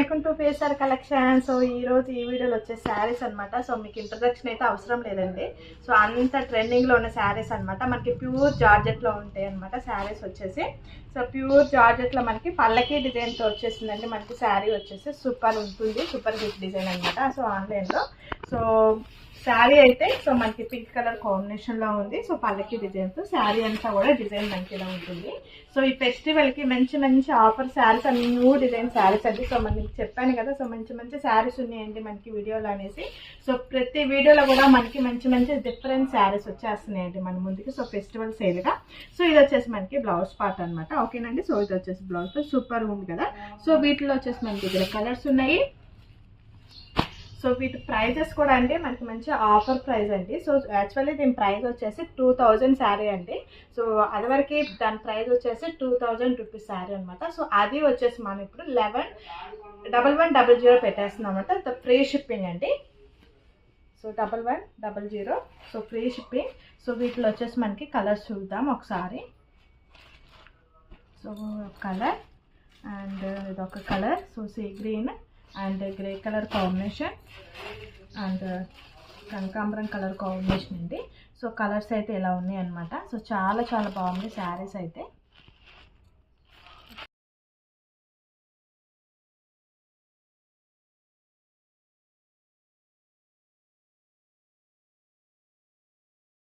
Welcome to phasor collection. So ఈరోజు ఈ వీడియోలో వచ్చే శారీస్ అనమాట. సో మీకు ఇంట్రడక్షన్ అయితే అవసరం లేదండి. సో అంత ట్రెండింగ్లో ఉన్న శారీస్ అనమాట. మనకి ప్యూర్ జార్జెట్లో ఉంటాయి అనమాట శారీస్ వచ్చేసి. సో ప్యూర్ జార్జెట్లో మనకి పల్లకి డిజైన్తో వచ్చేసిందండి. మనకి శారీ వచ్చేసి సూపర్ ఉంటుంది, సూపర్ హిట్ డిజైన్ అనమాట. సో ఆన్లైన్లో సో శారీ అయితే సో మనకి పింక్ కలర్ కాంబినేషన్లో ఉంది. సో పల్లకి డిజైన్తో శారీ అంతా కూడా డిజైన్ మంచిగా ఉంటుంది. సో ఈ ఫెస్టివల్కి మంచి మంచి offer saris and new design saris అండి. సో మనకి చెప్పాను కదా, సో మంచి మంచి శారీస్ ఉన్నాయండి మనకి వీడియోలో అనేసి. సో ప్రతి వీడియోలో కూడా మనకి మంచి మంచి డిఫరెంట్ శారీస్ వచ్చేస్తున్నాయండి మన ముందుకి. So festival సేల్గా. సో ఇది వచ్చేసి మనకి బ్లౌజ్ పార్ట్ అనమాట. ఓకేనండి. సో ఇది వచ్చేసి బ్లౌజ్ సూపర్ ఉంది కదా. సో వీటిలో వచ్చేసి మనకి దగ్గర కలర్స్ ఉన్నాయి. సో వీటి ప్రైజెస్ కూడా అంటే మనకి మంచి ఆఫర్ ప్రైస్ అండి. సో యాక్చువల్లీ దీని ప్రైస్ వచ్చేసి 2000 శారీ అండి. సో అదివరకు దాని ప్రైస్ వచ్చేసి 2000 రూపీస్ శారీ అనమాట. సో అది వచ్చేసి మనం ఇప్పుడు 11,110 పెట్టేస్తున్నాం అనమాట. ఫ్రీ షిప్పింగ్ అండి. So 11,110 so free shipping. So వీటిలో వచ్చేసి మనకి కలర్స్ చూద్దాం ఒకసారి. సో కలర్ అండ్ ఇదొక colour. So sea green and grey colour combination and కనకాంబరం కలర్ కాంబినేషన్ అండి. సో కలర్స్ అయితే ఇలా ఉన్నాయి అనమాట. సో చాలా చాలా బాగుంది శారీస్ అయితే.